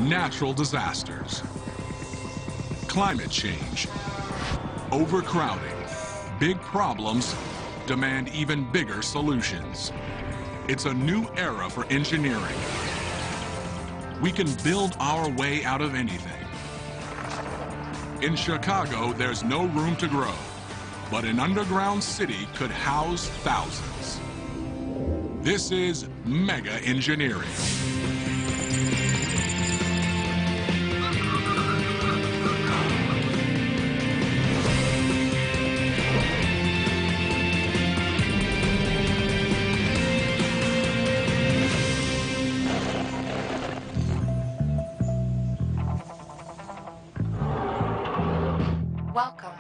natural disasters, climate change, overcrowding. Big problems demand even bigger solutions. It's a new era for engineering. We can build our way out of anything. In Chicago, there's no room to grow, but an underground city could house thousands. This is mega engineering. Welcome.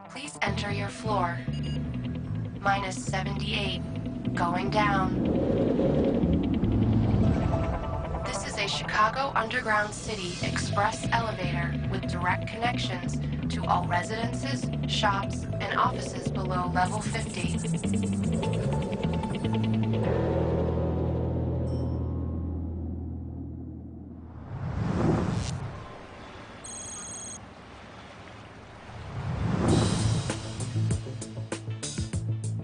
Please enter your floor. Minus 78. Going down. This is a Chicago Underground City Express elevator with direct connections to all residences, shops, and offices below level 50.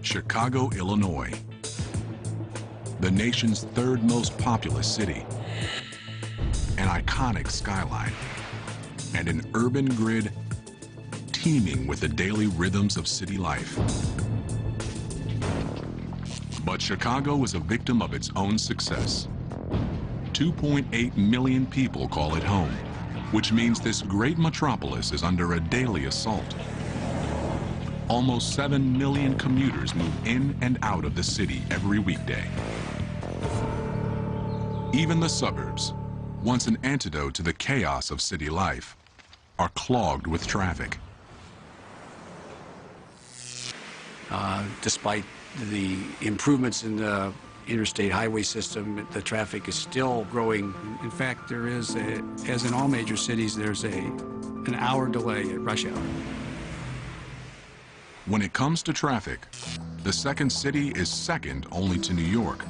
Chicago, Illinois, the nation's third most populous city, an iconic skyline, and an urban grid teeming with the daily rhythms of city life. But Chicago is a victim of its own success. 2.8 million people call it home, which means this great metropolis is under a daily assault. Almost 7 million commuters move in and out of the city every weekday. Even the suburbs, once an antidote to the chaos of city life, are clogged with traffic. Despite the improvements in the interstate highway system, the traffic is still growing. In fact, there is, as in all major cities, there's an hour delay at rush hour. When it comes to traffic, the second city is second only to New York,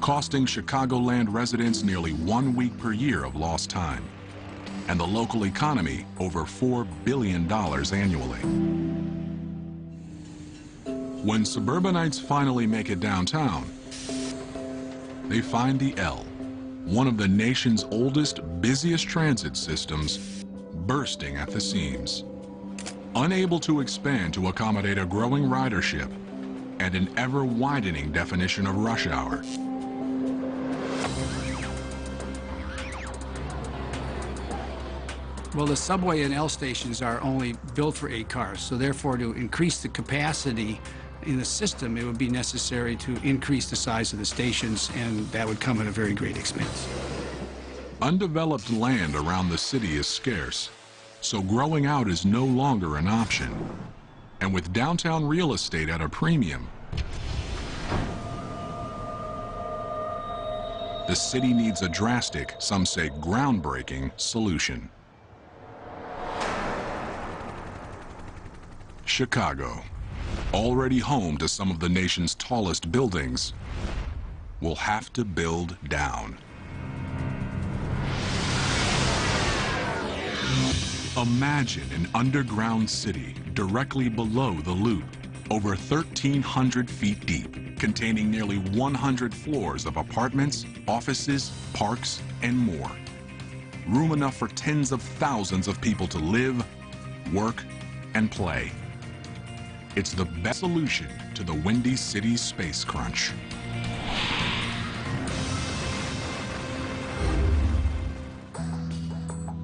costing Chicagoland residents nearly 1 week per year of lost time, and the local economy over $4 billion annually. When suburbanites finally make it downtown, they find the L, one of the nation's oldest, busiest transit systems, bursting at the seams. Unable to expand to accommodate a growing ridership and an ever-widening definition of rush hour. Well, the subway and L stations are only built for 8 cars, so therefore to increase the capacity in the system, it would be necessary to increase the size of the stations, and that would come at a very great expense. Undeveloped land around the city is scarce, so growing out is no longer an option. And with downtown real estate at a premium, the city needs a drastic, some say groundbreaking, solution. Chicago, already home to some of the nation's tallest buildings, will have to build down. Imagine an underground city directly below the Loop, over 1,300 feet deep, containing nearly 100 floors of apartments, offices, parks, and more. Room enough for tens of thousands of people to live, work, and play. It's the best solution to the Windy City space crunch.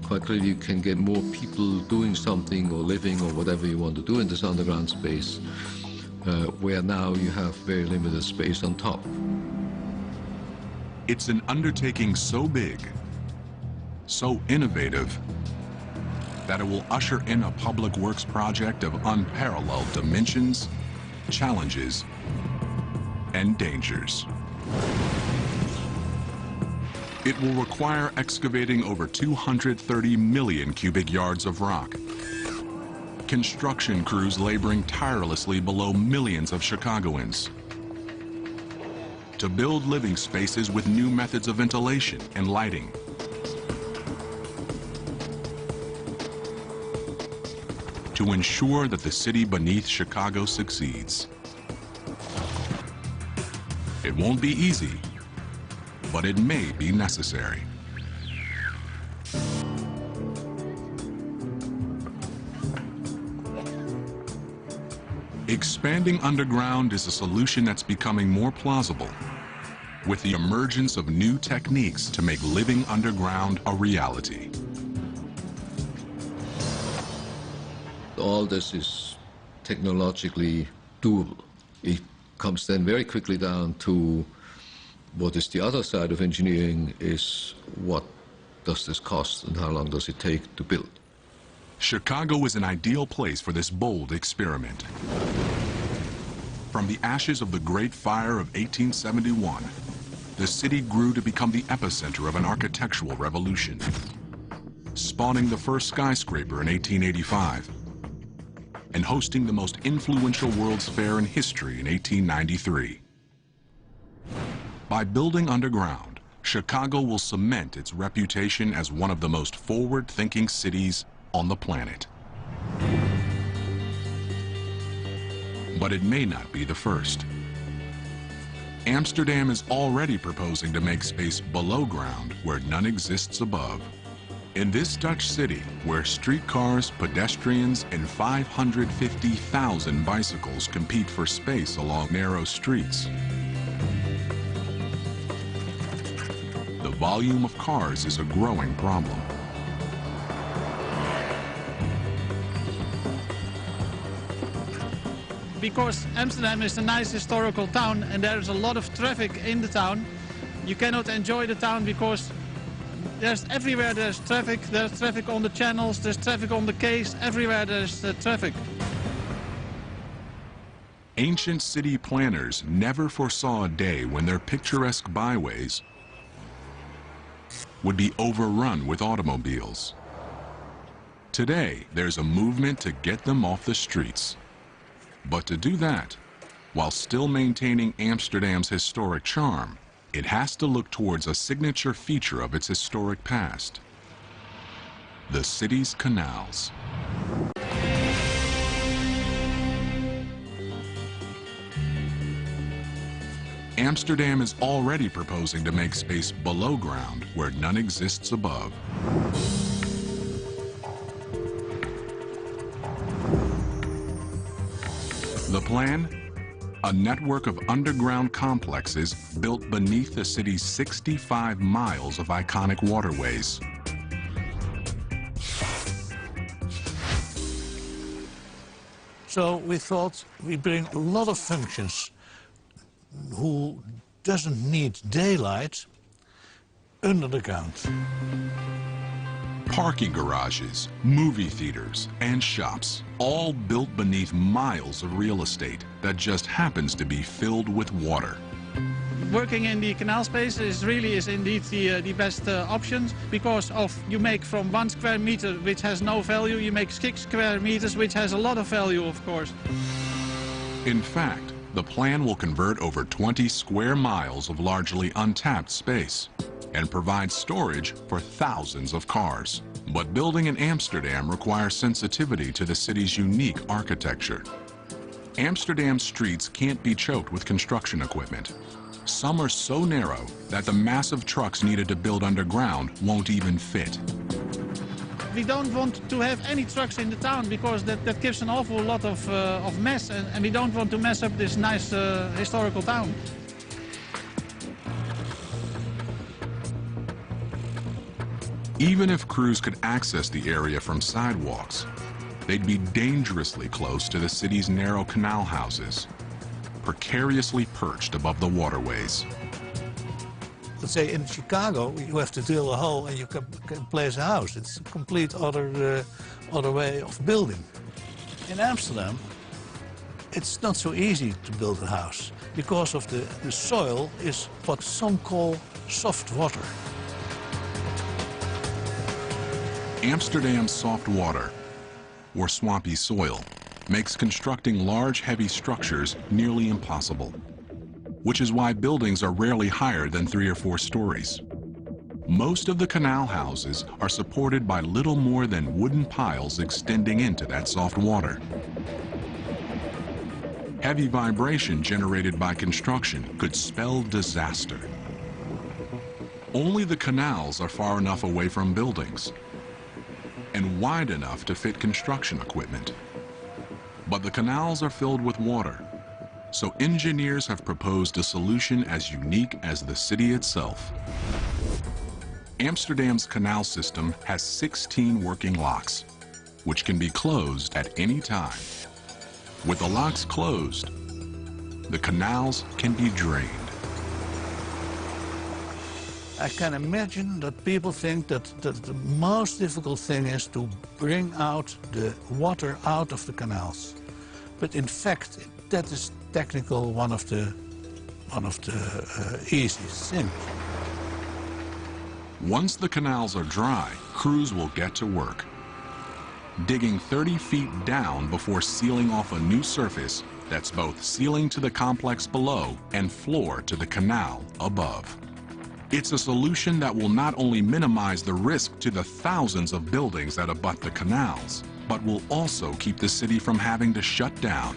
Quite clearly, you can get more people doing something or living or whatever you want to do in this underground space, where now you have very limited space on top. It's an undertaking so big, so innovative, that it will usher in a public works project of unparalleled dimensions, challenges, and dangers. It will require excavating over 230 million cubic yards of rock, construction crews laboring tirelessly below millions of Chicagoans, to build living spaces with new methods of ventilation and lighting, to ensure that the city beneath Chicago succeeds. It won't be easy, but it may be necessary. Expanding underground is a solution that's becoming more plausible, with the emergence of new techniques to make living underground a reality. All this is technologically doable. It comes then very quickly down to what is the other side of engineering, is what does this cost and how long does it take to build. Chicago is an ideal place for this bold experiment. From the ashes of the Great Fire of 1871, the city grew to become the epicenter of an architectural revolution, spawning the first skyscraper in 1885 and hosting the most influential World's Fair in history in 1893. By building underground, Chicago will cement its reputation as one of the most forward-thinking cities on the planet. But it may not be the first. Amsterdam is already proposing to make space below ground where none exists above. In this Dutch city, where streetcars, pedestrians, and 550,000 bicycles compete for space along narrow streets, the volume of cars is a growing problem. Because Amsterdam is a nice historical town and there is a lot of traffic in the town, you cannot enjoy the town because everywhere there's traffic on the channels, there's traffic on the quays, everywhere there's traffic. Ancient city planners never foresaw a day when their picturesque byways would be overrun with automobiles. Today, there's a movement to get them off the streets. But to do that, while still maintaining Amsterdam's historic charm, it has to look towards a signature feature of its historic past: the city's canals. Amsterdam is already proposing to make space below ground where none exists above. The plan? A network of underground complexes built beneath the city's 65 miles of iconic waterways. So we thought we bring a lot of functions who doesn't need daylight under the ground. Parking garages, movie theaters, and shops, all built beneath miles of real estate that just happens to be filled with water. Working in the canal space is indeed the best option, because you make from 1 square meter which has no value, you make 6 square meters which has a lot of value, of course. In fact, the plan will convert over 20 square miles of largely untapped space and provide storage for thousands of cars. But building in Amsterdam requires sensitivity to the city's unique architecture. Amsterdam's streets can't be choked with construction equipment. Some are so narrow that the massive trucks needed to build underground won't even fit. We don't want to have any trucks in the town because that gives an awful lot of mess, and we don't want to mess up this nice historical town. Even if crews could access the area from sidewalks, they'd be dangerously close to the city's narrow canal houses, precariously perched above the waterways. Let's say in Chicago, you have to drill a hole and you can place a house. It's a complete other way of building. In Amsterdam, it's not so easy to build a house because of the soil is what some call soft water. Amsterdam's soft water, or swampy soil, makes constructing large, heavy structures nearly impossible, which is why buildings are rarely higher than 3 or 4 stories. Most of the canal houses are supported by little more than wooden piles extending into that soft water. Heavy vibration generated by construction could spell disaster. Only the canals are far enough away from buildings and wide enough to fit construction equipment. But the canals are filled with water, so engineers have proposed a solution as unique as the city itself. Amsterdam's canal system has 16 working locks, which can be closed at any time. With the locks closed, the canals can be drained. I can imagine that people think that the most difficult thing is to bring out the water out of the canals. But in fact, that is technical one of the easiest things. Once the canals are dry, crews will get to work, digging 30 feet down before sealing off a new surface that's both sealing to the complex below and floor to the canal above. It's a solution that will not only minimize the risk to the thousands of buildings that abut the canals, but will also keep the city from having to shut down.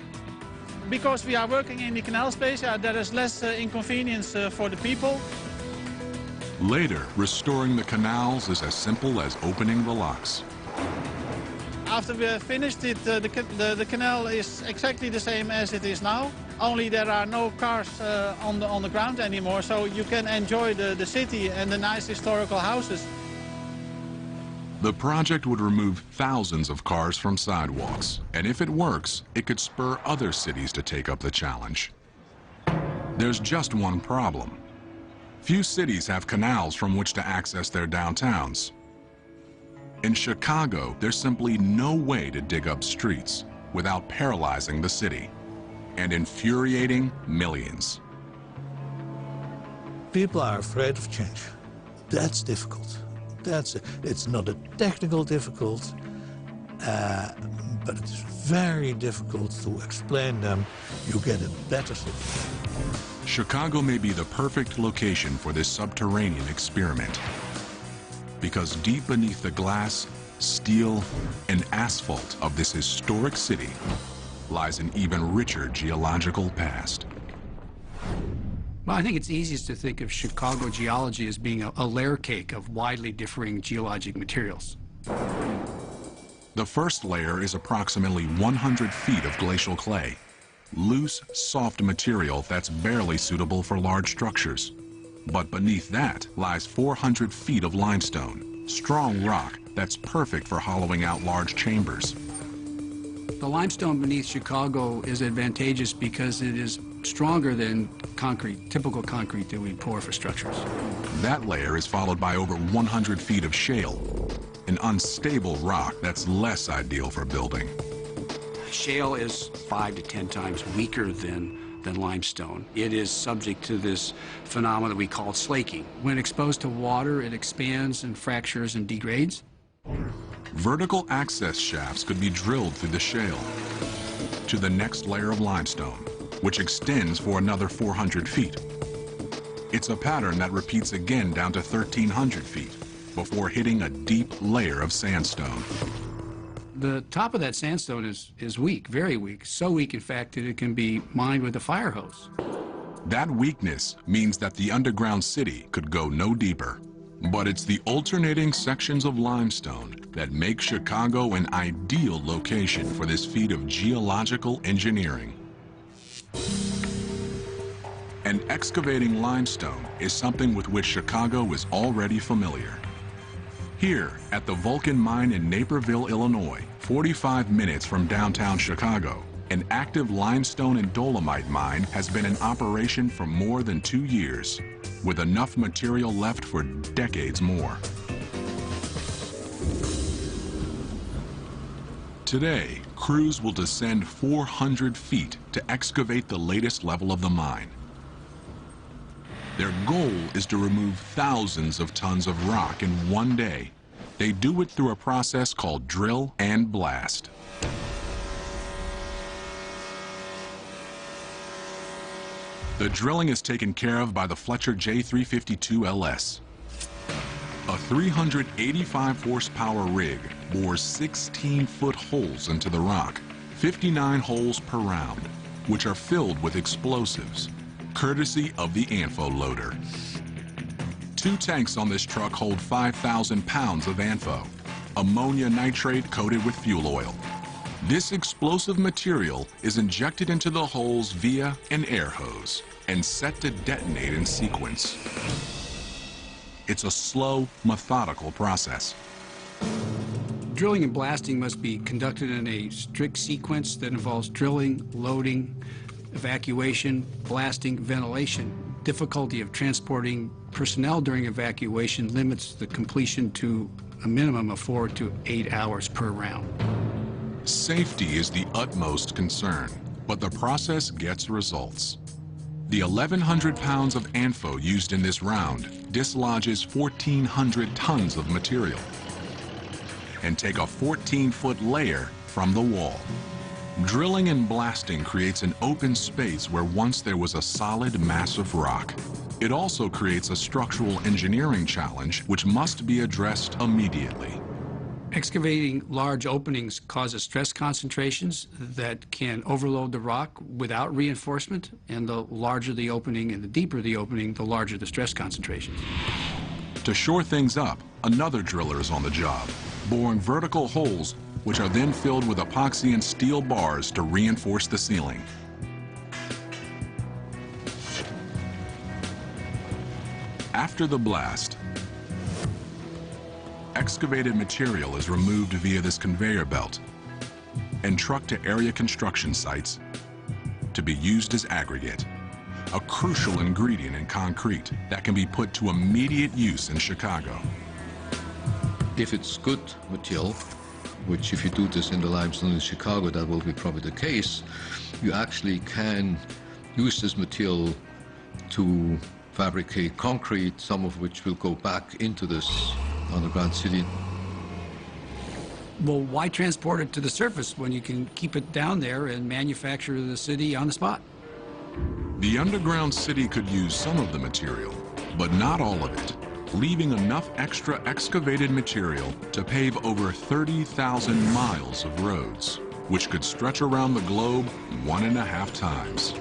Because we are working in the canal space, there is less inconvenience for the people. Later, restoring the canals is as simple as opening the locks. After we have finished it, the canal is exactly the same as it is now. Only there are no cars on the ground anymore, so you can enjoy the city and the nice historical houses. The project would remove thousands of cars from sidewalks, and if it works, it could spur other cities to take up the challenge. There's just one problem. Few cities have canals from which to access their downtowns. In Chicago, there's simply no way to dig up streets without paralyzing the city and infuriating millions. People are afraid of change. That's difficult. It's not a technical difficult, but it's very difficult to explain them. You get a better city. Chicago may be the perfect location for this subterranean experiment, because deep beneath the glass, steel, and asphalt of this historic city lies an even richer geological past. Well, I think it's easiest to think of Chicago geology as being a layer cake of widely differing geologic materials. The first layer is approximately 100 feet of glacial clay, loose, soft material that's barely suitable for large structures. But beneath that lies 400 feet of limestone, strong rock that's perfect for hollowing out large chambers. The limestone beneath Chicago is advantageous because it is stronger than concrete, typical concrete that we pour for structures. That layer is followed by over 100 feet of shale, an unstable rock that's less ideal for building. Shale is 5 to 10 times weaker than limestone. It is subject to this phenomenon we call slaking. When exposed to water, it expands and fractures and degrades. Vertical access shafts could be drilled through the shale to the next layer of limestone, which extends for another 400 feet. It's a pattern that repeats again down to 1,300 feet before hitting a deep layer of sandstone. The top of that sandstone is weak, very weak. So weak, in fact, that it can be mined with a fire hose. That weakness means that the underground city could go no deeper. But it's the alternating sections of limestone that make Chicago an ideal location for this feat of geological engineering. And excavating limestone is something with which Chicago is already familiar. Here at the Vulcan Mine in Naperville, Illinois, 45 minutes from downtown Chicago, an active limestone and dolomite mine has been in operation for more than 2 years, with enough material left for decades more. Today, crews will descend 400 feet to excavate the latest level of the mine. Their goal is to remove thousands of tons of rock in one day. They do it through a process called drill and blast. The drilling is taken care of by the Fletcher J352 LS. 385 horsepower rig bores 16-foot holes into the rock, 59 holes per round, which are filled with explosives, courtesy of the ANFO loader. 2 tanks on this truck hold 5,000 pounds of ANFO, ammonia nitrate coated with fuel oil. This explosive material is injected into the holes via an air hose and set to detonate in sequence. It's a slow, methodical process. Drilling and blasting must be conducted in a strict sequence that involves drilling, loading, evacuation, blasting, ventilation. Difficulty of transporting personnel during evacuation limits the completion to a minimum of 4 to 8 hours per round. Safety is the utmost concern, but the process gets results. The 1,100 pounds of ANFO used in this round dislodges 1,400 tons of material and take a 14-foot layer from the wall. Drilling and blasting creates an open space where once there was a solid mass of rock. It also creates a structural engineering challenge which must be addressed immediately. Excavating large openings causes stress concentrations that can overload the rock without reinforcement, and the larger the opening and the deeper the opening, the larger the stress concentration. To shore things up, another driller is on the job, boring vertical holes which are then filled with epoxy and steel bars to reinforce the ceiling. After the blast, excavated material is removed via this conveyor belt and trucked to area construction sites to be used as aggregate, a crucial ingredient in concrete that can be put to immediate use in Chicago. If it's good material, which if you do this in the limestone in Chicago, that will be probably the case, you actually can use this material to fabricate concrete, some of which will go back into this underground city. Well, why transport it to the surface when you can keep it down there and manufacture the city on the spot? The underground city could use some of the material, but not all of it, leaving enough extra excavated material to pave over 30,000 miles of roads, which could stretch around the globe 1.5 times.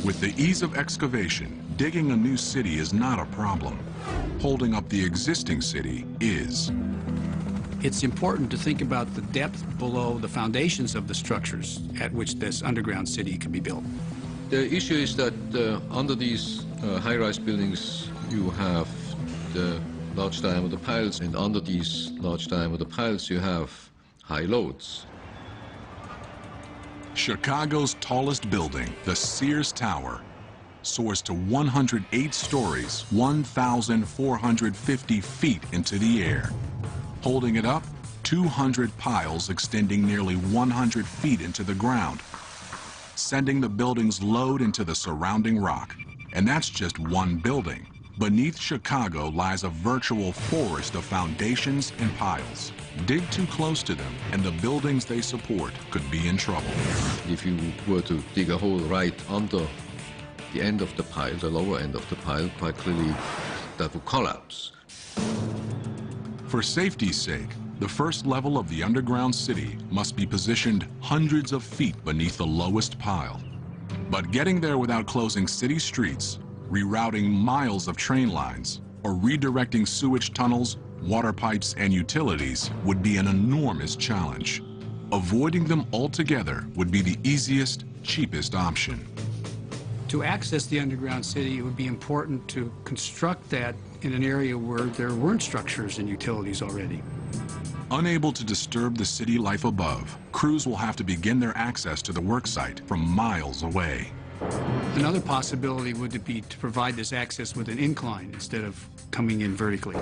With the ease of excavation, digging a new city is not a problem. Holding up the existing city is. It's important to think about the depth below the foundations of the structures at which this underground city can be built. The issue is that under these high-rise buildings, you have the large diameter piles, and under these large diameter piles, you have high loads. Chicago's tallest building, the Sears Tower, soars to 108 stories, 1,450 feet into the air. Holding it up, 200 piles extending nearly 100 feet into the ground, sending the building's load into the surrounding rock. And that's just one building. Beneath Chicago lies a virtual forest of foundations and piles. Dig too close to them, and the buildings they support could be in trouble. If you were to dig a hole right under the end of the pile, the lower end of the pile, quite clearly that would collapse. For safety's sake, the first level of the underground city must be positioned hundreds of feet beneath the lowest pile. But getting there without closing city streets, rerouting miles of train lines, or redirecting sewage tunnels, water pipes, and utilities would be an enormous challenge. Avoiding them altogether would be the easiest, cheapest option. To access the underground city, it would be important to construct that in an area where there weren't structures and utilities already. Unable to disturb the city life above, crews will have to begin their access to the worksite from miles away. Another possibility would be to provide this access with an incline instead of coming in vertically.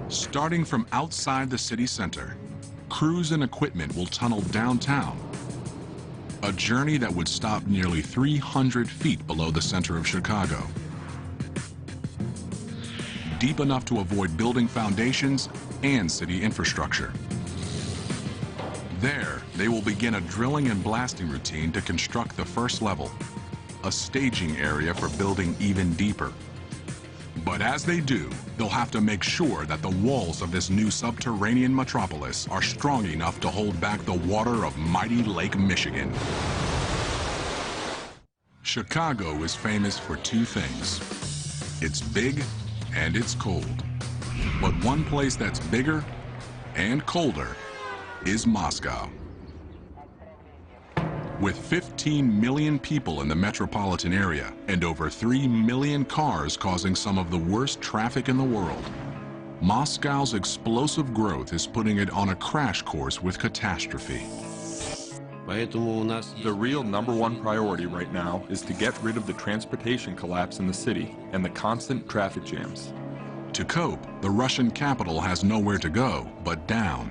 Starting from outside the city center, crews and equipment will tunnel downtown, a journey that would stop nearly 300 feet below the center of Chicago. Deep enough to avoid building foundations and city infrastructure. There, they will begin a drilling and blasting routine to construct the first level, a staging area for building even deeper. But as they do, they'll have to make sure that the walls of this new subterranean metropolis are strong enough to hold back the water of mighty Lake Michigan. Chicago is famous for two things. It's big and it's cold. But one place that's bigger and colder is Moscow. With 15 million people in the metropolitan area and over 3 million cars causing some of the worst traffic in the world, Moscow's explosive growth is putting it on a crash course with catastrophe. The real #1 priority right now is to get rid of the transportation collapse in the city and the constant traffic jams. To cope, the Russian capital has nowhere to go but down.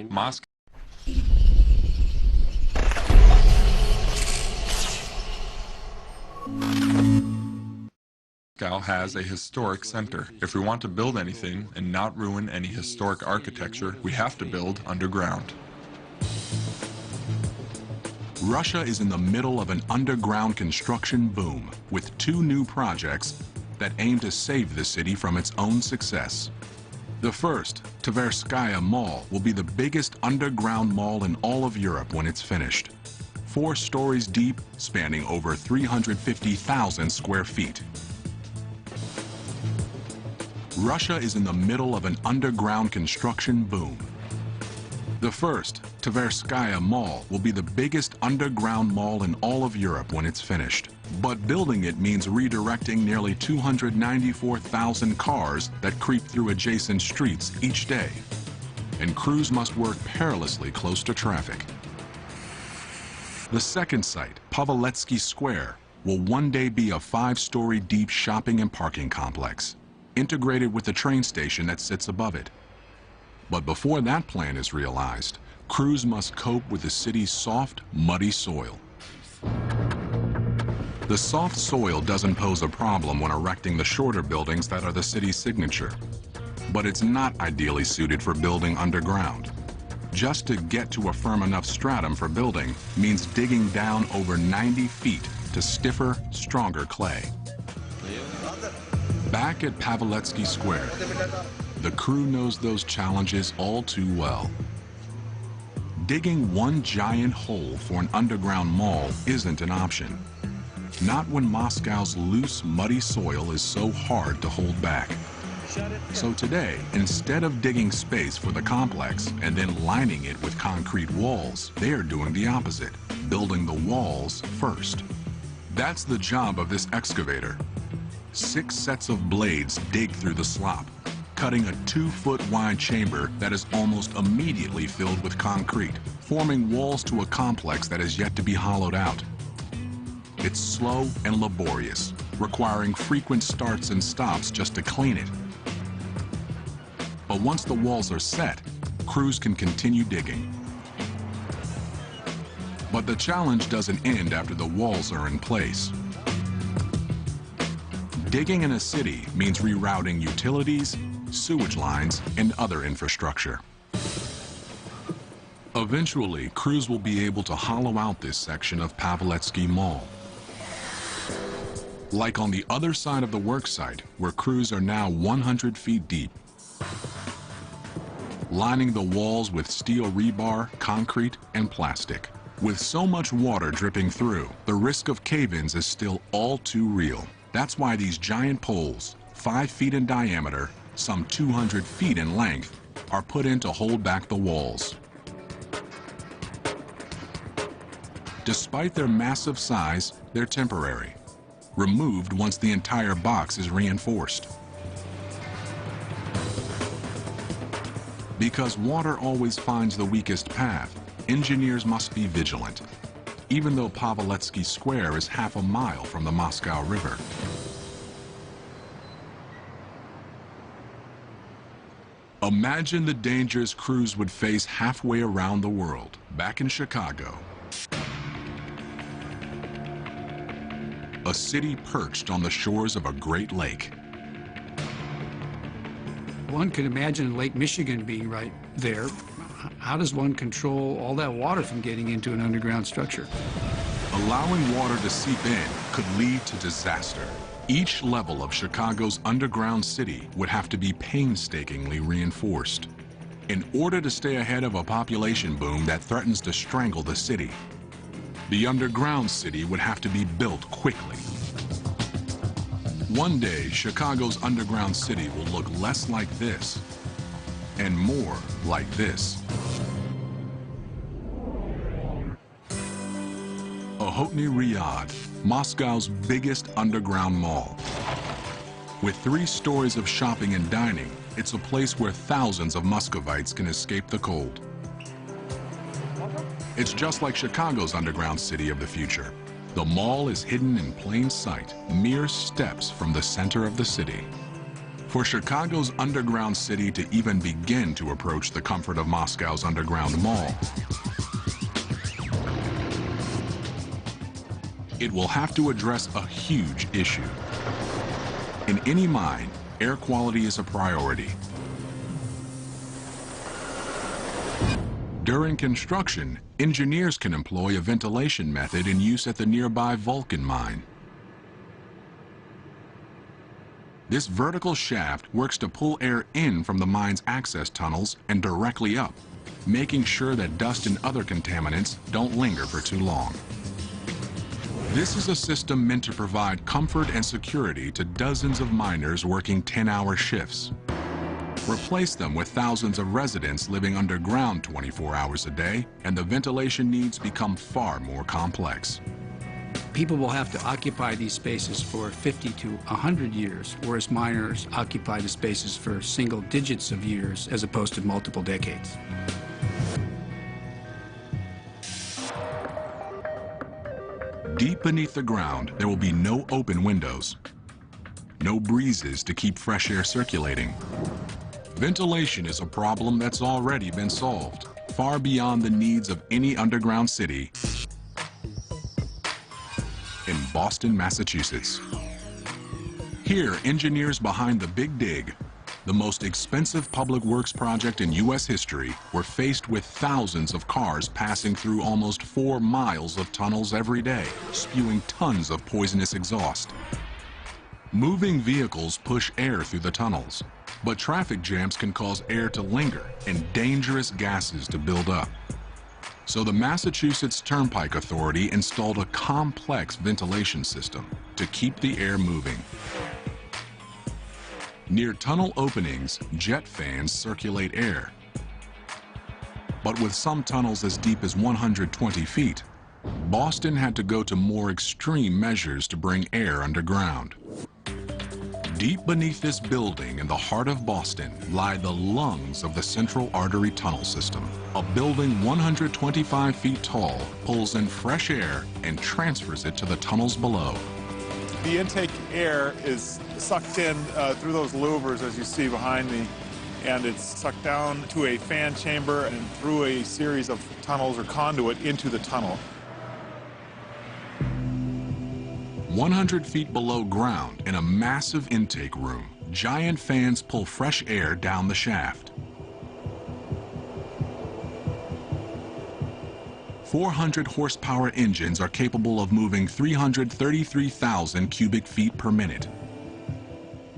Moscow has a historic center. If we want to build anything and not ruin any historic architecture, we have to build underground. Russia is in the middle of an underground construction boom with 2 new projects that aim to save the city from its own success. The first, Tverskaya Mall, will be the biggest underground mall in all of Europe when it's finished. 4 stories deep, spanning over 350,000 square feet. Russia is in the middle of an underground construction boom. The first, Tverskaya Mall, will be the biggest underground mall in all of Europe when it's finished. But building it means redirecting nearly 294,000 cars that creep through adjacent streets each day. And crews must work perilously close to traffic. The second site, Paveletsky Square, will one day be a 5-story deep shopping and parking complex, integrated with the train station that sits above it. But before that plan is realized, crews must cope with the city's soft, muddy soil. The soft soil doesn't pose a problem when erecting the shorter buildings that are the city's signature, but it's not ideally suited for building underground. Just to get to a firm enough stratum for building means digging down over 90 feet to stiffer, stronger clay. Back at Paveletsky Square, the crew knows those challenges all too well. Digging one giant hole for an underground mall isn't an option. Not when Moscow's loose, muddy soil is so hard to hold back. So today, instead of digging space for the complex and then lining it with concrete walls, they are doing the opposite, building the walls first. That's the job of this excavator. 6 sets of blades dig through the slop, cutting a 2-foot-wide chamber that is almost immediately filled with concrete, forming walls to a complex that is yet to be hollowed out. It's slow and laborious, requiring frequent starts and stops just to clean it. But once the walls are set, crews can continue digging. But the challenge doesn't end after the walls are in place. Digging in a city means rerouting utilities, sewage lines, and other infrastructure. Eventually, crews will be able to hollow out this section of Paveletsky Mall. Like on the other side of the worksite, where crews are now 100 feet deep. Lining the walls with steel rebar, concrete, and plastic. With so much water dripping through, the risk of cave-ins is still all too real. That's why these giant poles, 5 feet in diameter, some 200 feet in length, are put in to hold back the walls. Despite their massive size, they're temporary, removed once the entire box is reinforced. Because water always finds the weakest path, engineers must be vigilant, even though Paveletsky Square is half a mile from the Moscow River. Imagine the dangers crews would face halfway around the world, back in Chicago. A city perched on the shores of a great lake. One could imagine Lake Michigan being right there. How does one control all that water from getting into an underground structure? Allowing water to seep in could lead to disaster. Each level of Chicago's underground city would have to be painstakingly reinforced in order to stay ahead of a population boom that threatens to strangle the city. The underground city would have to be built quickly. One day, Chicago's underground city will look less like this and more like this. Ochotny Riyadh, Moscow's biggest underground mall. With 3 stories of shopping and dining, it's a place where thousands of Muscovites can escape the cold. It's just like Chicago's underground city of the future. The mall is hidden in plain sight, mere steps from the center of the city. For Chicago's underground city to even begin to approach the comfort of Moscow's underground mall, it will have to address a huge issue. In any mine, air quality is a priority. During construction, engineers can employ a ventilation method in use at the nearby Vulcan mine. This vertical shaft works to pull air in from the mine's access tunnels and directly up, making sure that dust and other contaminants don't linger for too long. This is a system meant to provide comfort and security to dozens of miners working 10-hour shifts. Replace them with thousands of residents living underground 24 hours a day, and the ventilation needs become far more complex. People will have to occupy these spaces for 50 to 100 years, whereas miners occupy the spaces for single digits of years as opposed to multiple decades. Deep beneath the ground, there will be no open windows, no breezes to keep fresh air circulating. Ventilation is a problem that's already been solved, far beyond the needs of any underground city in Boston, Massachusetts. Here, engineers behind the Big Dig, the most expensive public works project in U.S. history, were faced with thousands of cars passing through almost 4 miles of tunnels every day, spewing tons of poisonous exhaust. Moving vehicles push air through the tunnels, but traffic jams can cause air to linger and dangerous gases to build up. So the Massachusetts Turnpike Authority installed a complex ventilation system to keep the air moving. Near tunnel openings, jet fans circulate air. But with some tunnels as deep as 120 feet, Boston had to go to more extreme measures to bring air underground. Deep beneath this building in the heart of Boston lie the lungs of the Central Artery Tunnel System. A building 125 feet tall pulls in fresh air and transfers it to the tunnels below. The intake air is sucked in through those louvers, as you see behind me, and it's sucked down to a fan chamber and through a series of tunnels or conduit into the tunnel. 100 feet below ground, in a massive intake room, giant fans pull fresh air down the shaft. 400 horsepower engines are capable of moving 333,000 cubic feet per minute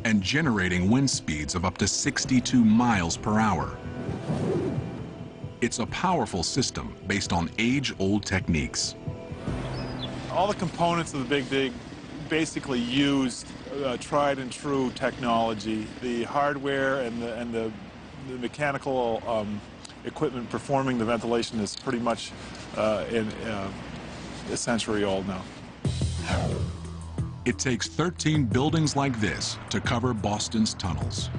and generating wind speeds of up to 62 miles per hour. It's a powerful system based on age-old techniques. All the components of the Big Dig basically used tried and true technology. The hardware and the mechanical equipment performing the ventilation is pretty much a century old now. It takes 13 buildings like this to cover Boston's tunnels.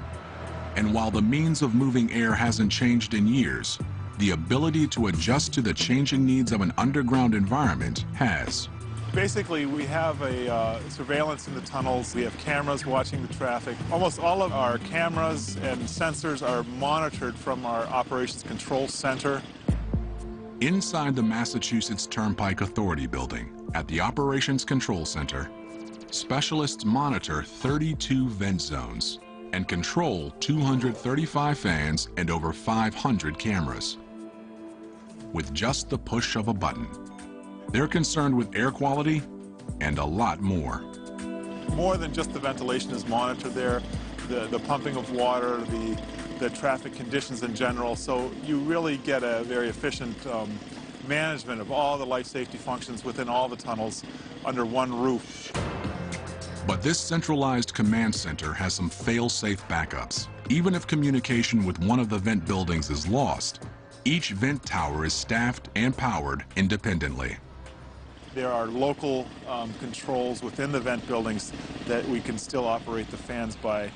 And while the means of moving air hasn't changed in years, the ability to adjust to the changing needs of an underground environment has. Basically, we have a surveillance in the tunnels. We have cameras watching the traffic. Almost all of our cameras and sensors are monitored from our operations control center. Inside the Massachusetts Turnpike Authority building, at the Operations Control Center, specialists monitor 32 vent zones and control 235 fans and over 500 cameras. With just the push of a button. They're concerned with air quality and a lot more. More than just the ventilation is monitored there, the pumping of water, the traffic conditions in general, so you really get a very efficient management of all the life safety functions within all the tunnels under one roof. But this centralized command center has some fail-safe backups. Even if communication with one of the vent buildings is lost, each vent tower is staffed and powered independently. There are local controls within the vent buildings that we can still operate the fans by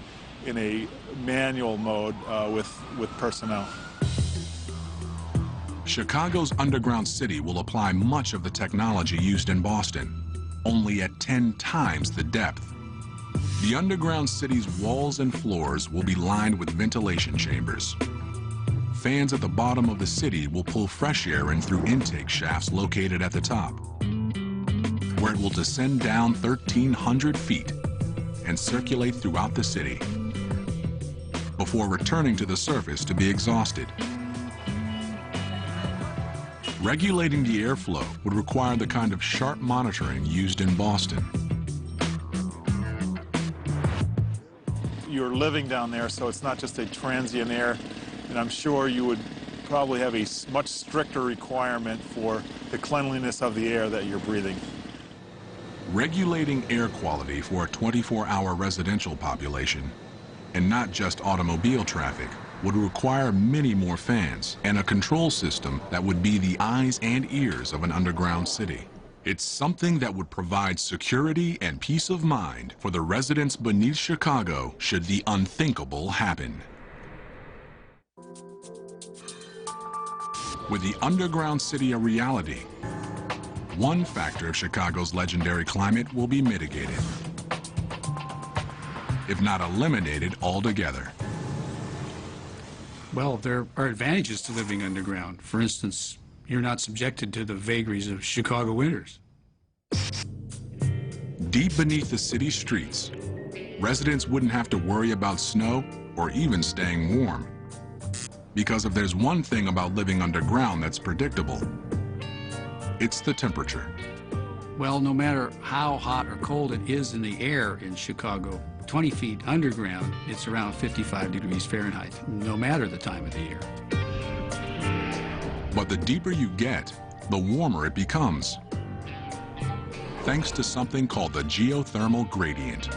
in a manual mode with personnel. Chicago's underground city will apply much of the technology used in Boston, only at 10 times the depth. The underground city's walls and floors will be lined with ventilation chambers. Fans at the bottom of the city will pull fresh air in through intake shafts located at the top, where it will descend down 1,300 feet and circulate throughout the city before returning to the surface to be exhausted. Regulating the airflow would require the kind of sharp monitoring used in Boston. You're living down there, so it's not just a transient air, and I'm sure you would probably have a much stricter requirement for the cleanliness of the air that you're breathing. Regulating air quality for a 24-hour residential population, and not just automobile traffic, would require many more fans and a control system that would be the eyes and ears of an underground city. It's something that would provide security and peace of mind for the residents beneath Chicago should the unthinkable happen. With the underground city a reality, one factor of Chicago's legendary climate will be mitigated, if not eliminated altogether. Well, there are advantages to living underground. For instance, you're not subjected to the vagaries of Chicago winters. Deep beneath the city streets, residents wouldn't have to worry about snow or even staying warm. Because if there's one thing about living underground that's predictable, it's the temperature. Well, no matter how hot or cold it is in the air in Chicago, 20 feet underground, it's around 55 degrees Fahrenheit, no matter the time of the year. But the deeper you get, the warmer it becomes, thanks to something called the geothermal gradient.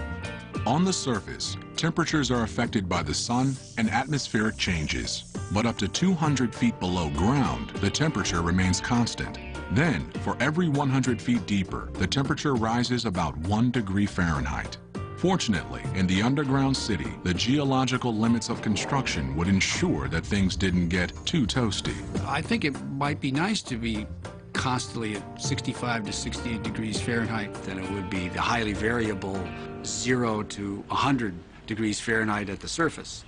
On the surface, temperatures are affected by the sun and atmospheric changes, but up to 200 feet below ground, the temperature remains constant. Then, for every 100 feet deeper, the temperature rises about 1 degree Fahrenheit. Fortunately, in the underground city, the geological limits of construction would ensure that things didn't get too toasty. I think it might be nice to be constantly at 65 to 68 degrees Fahrenheit than it would be the highly variable 0 to 100 degrees Fahrenheit at the surface.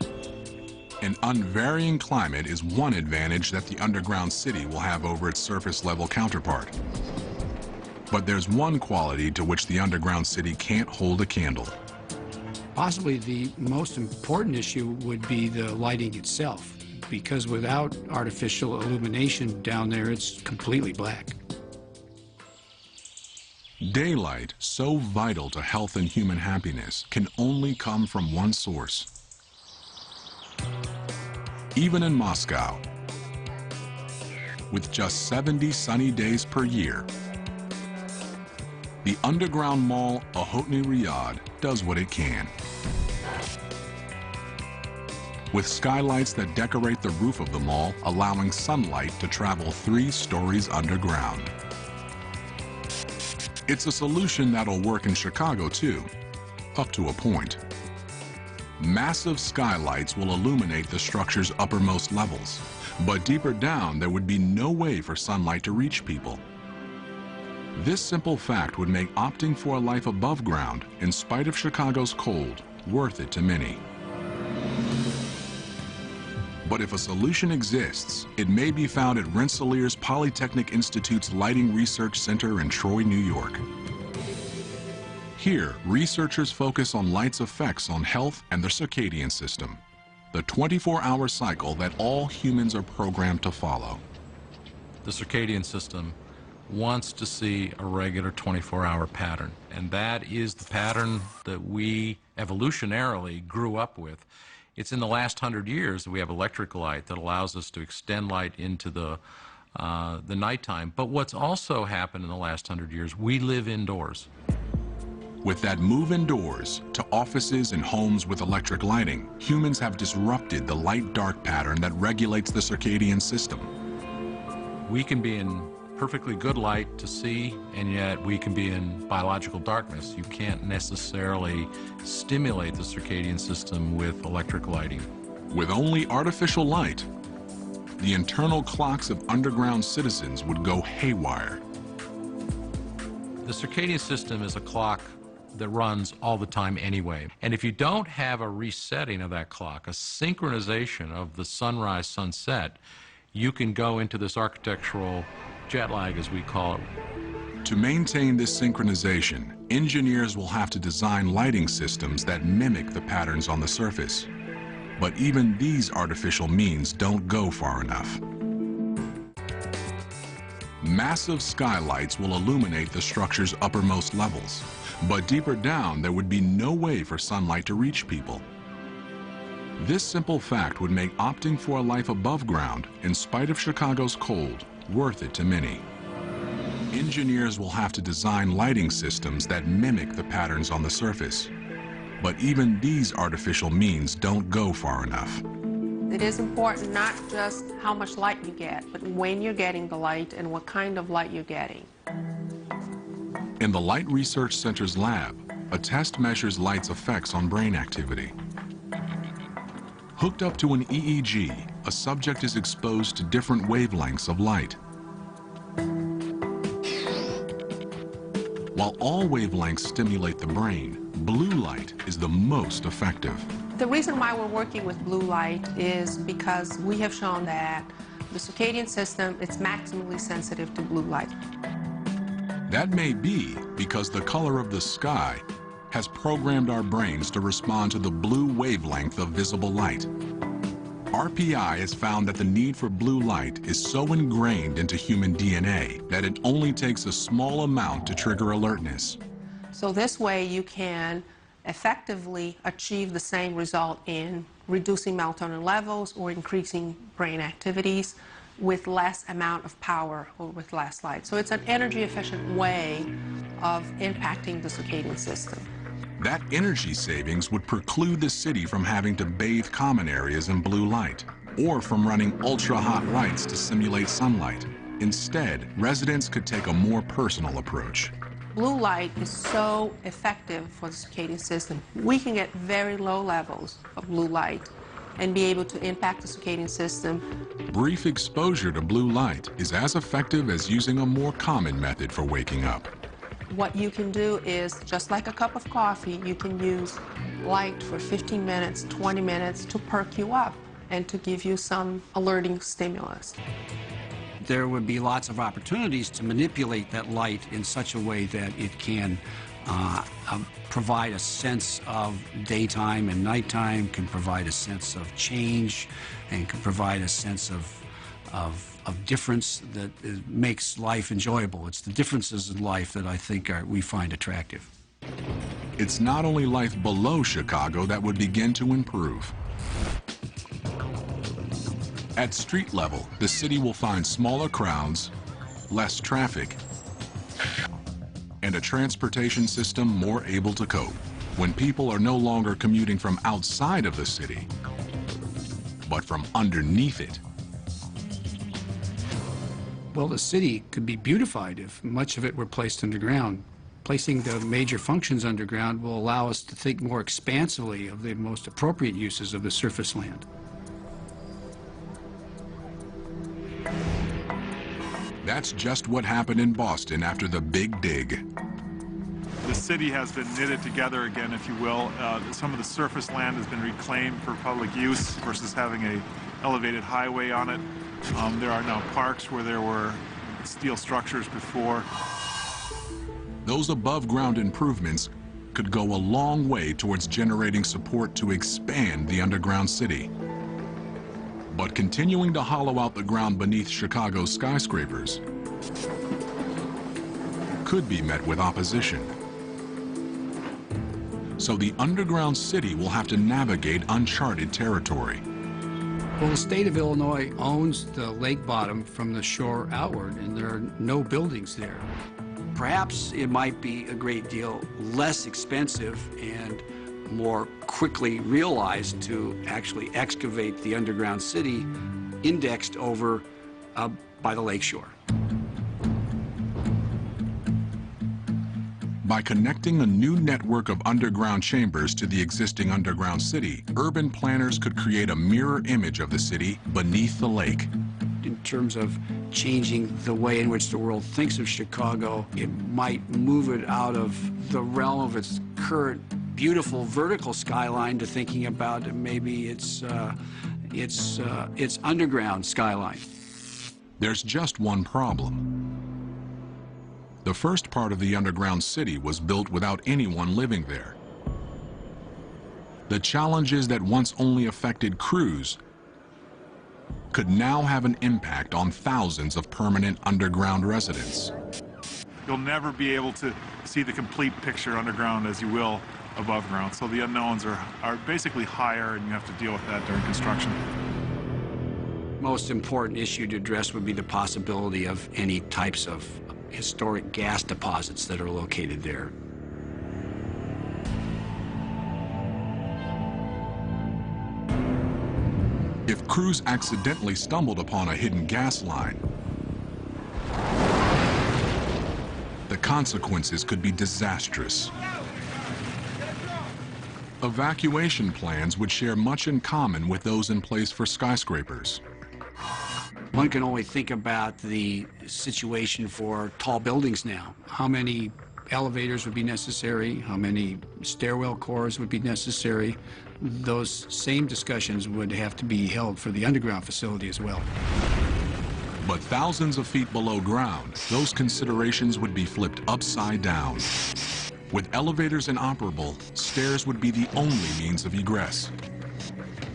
An unvarying climate is one advantage that the underground city will have over its surface-level counterpart. But there's one quality to which the underground city can't hold a candle. Possibly the most important issue would be the lighting itself, because without artificial illumination down there, it's completely black. Daylight, so vital to health and human happiness, can only come from one source. Even in Moscow, with just 70 sunny days per year, the underground mall Ochotny Ryad does what it can. With skylights that decorate the roof of the mall, allowing sunlight to travel 3 stories underground. It's a solution that'll work in Chicago too, up to a point. Massive skylights will illuminate the structure's uppermost levels, but deeper down there would be no way for sunlight to reach people. This simple fact would make opting for a life above ground, in spite of Chicago's cold, worth it to many. But if a solution exists, it may be found at Rensselaer's Polytechnic Institute's Lighting Research Center in Troy, New York. Here, researchers focus on light's effects on health and the circadian system, the 24-hour cycle that all humans are programmed to follow. The circadian system wants to see a regular 24-hour pattern. And that is the pattern that we evolutionarily grew up with. It's in the last 100 years that we have electric light that allows us to extend light into the nighttime. But what's also happened in the last 100 years, we live indoors. With that move indoors to offices and homes with electric lighting, humans have disrupted the light-dark pattern that regulates the circadian system. We can be in perfectly good light to see, and yet we can be in biological darkness. You can't necessarily stimulate the circadian system with electric lighting. With only artificial light, the internal clocks of underground citizens would go haywire. The circadian system is a clock that runs all the time anyway. And if you don't have a resetting of that clock, a synchronization of the sunrise, sunset, you can go into this architectural jet lag, as we call it. To maintain this synchronization, engineers will have to design lighting systems that mimic the patterns on the surface. But even these artificial means don't go far enough. Massive skylights will illuminate the structure's uppermost levels, but deeper down there would be no way for sunlight to reach people. This simple fact would make opting for a life above ground, in spite of Chicago's cold, worth it to many. Engineers will have to design lighting systems that mimic the patterns on the surface. But even these artificial means don't go far enough. It is important not just how much light you get, but when you're getting the light and what kind of light you're getting. In the Light Research Center's lab, a test measures light's effects on brain activity. Hooked up to an EEG, a subject is exposed to different wavelengths of light. While all wavelengths stimulate the brain, blue light is the most effective. The reason why we're working with blue light is because we have shown that the circadian system is maximally sensitive to blue light. That may be because the color of the sky has programmed our brains to respond to the blue wavelength of visible light. RPI has found that the need for blue light is so ingrained into human DNA that it only takes a small amount to trigger alertness. So this way you can effectively achieve the same result in reducing melatonin levels or increasing brain activities with less amount of power or with less light. So it's an energy efficient way of impacting the circadian system. That energy savings would preclude the city from having to bathe common areas in blue light or from running ultra-hot lights to simulate sunlight. Instead, residents could take a more personal approach. Blue light is so effective for the circadian system. We can get very low levels of blue light and be able to impact the circadian system. Brief exposure to blue light is as effective as using a more common method for waking up. What you can do is, just like a cup of coffee, you can use light for 15 minutes, 20 minutes to perk you up and to give you some alerting stimulus. There would be lots of opportunities to manipulate that light in such a way that it can provide a sense of daytime and nighttime, can provide a sense of change, and can provide a sense of difference that makes life enjoyable. It's the differences in life that I think we find attractive. It's not only life below Chicago that would begin to improve. At street level, the city will find smaller crowds, less traffic, and a transportation system more able to cope when people are no longer commuting from outside of the city, but from underneath it. Well, the city could be beautified if much of it were placed underground. Placing the major functions underground will allow us to think more expansively of the most appropriate uses of the surface land. That's just what happened in Boston after the Big Dig. The city has been knitted together again, if you will. Some of the surface land has been reclaimed for public use versus having an elevated highway on it. There are now parks where there were steel structures before. Those above-ground improvements could go a long way towards generating support to expand the underground city. But continuing to hollow out the ground beneath Chicago's skyscrapers could be met with opposition. So the underground city will have to navigate uncharted territory. Well, the state of Illinois owns the lake bottom from the shore outward, and there are no buildings there. Perhaps it might be a great deal less expensive and more quickly realized to actually excavate the underground city indexed over by the lakeshore. By connecting a new network of underground chambers to the existing underground city, urban planners could create a mirror image of the city beneath the lake. In terms of changing the way in which the world thinks of Chicago, it might move it out of the realm of its current beautiful vertical skyline to thinking about maybe its underground skyline. There's just one problem. The first part of the underground city was built without anyone living there. The challenges that once only affected crews could now have an impact on thousands of permanent underground residents. You'll never be able to see the complete picture underground as you will above ground. So the unknowns are basically higher, and you have to deal with that during construction. Most important issue to address would be the possibility of any types of historic gas deposits that are located there. If crews accidentally stumbled upon a hidden gas line, the consequences could be disastrous. Evacuation plans would share much in common with those in place for skyscrapers. One can only think about the situation for tall buildings now. How many elevators would be necessary? How many stairwell cores would be necessary? Those same discussions would have to be held for the underground facility as well. But thousands of feet below ground, those considerations would be flipped upside down. With elevators inoperable, stairs would be the only means of egress.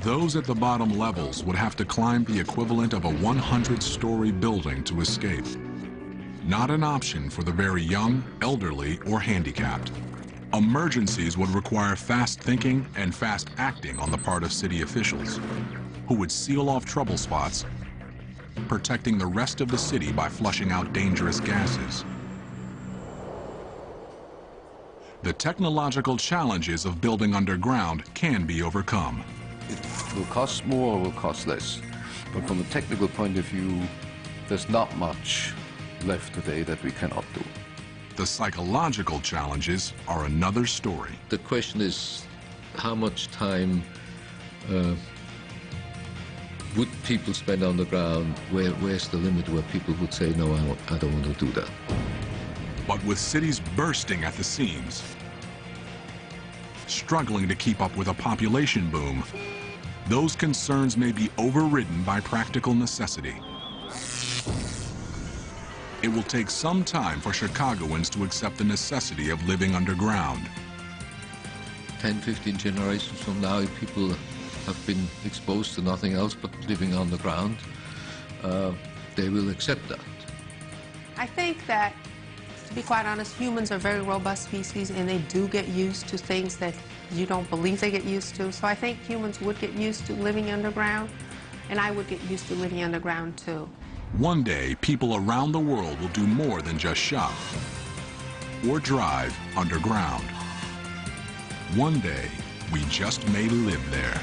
Those at the bottom levels would have to climb the equivalent of a 100-story building to escape. Not an option for the very young, elderly, or handicapped. Emergencies would require fast thinking and fast acting on the part of city officials, who would seal off trouble spots, protecting the rest of the city by flushing out dangerous gases. The technological challenges of building underground can be overcome. It will cost more or will cost less. But from a technical point of view, there's not much left today that we cannot do. The psychological challenges are another story. The question is, how much time would people spend on the ground? Where's the limit where people would say, no, I don't want to do that? But with cities bursting at the seams, struggling to keep up with a population boom, those concerns may be overridden by practical necessity. It will take some time for Chicagoans to accept the necessity of living underground. 10, 15 generations from now, if people have been exposed to nothing else but living on the ground, they will accept that. I think that, to be quite honest, humans are very robust species, and they do get used to things that you don't believe they get used to. So I think humans would get used to living underground, and I would get used to living underground too. One day, people around the world will do more than just shop or drive underground. One day, we just may live there.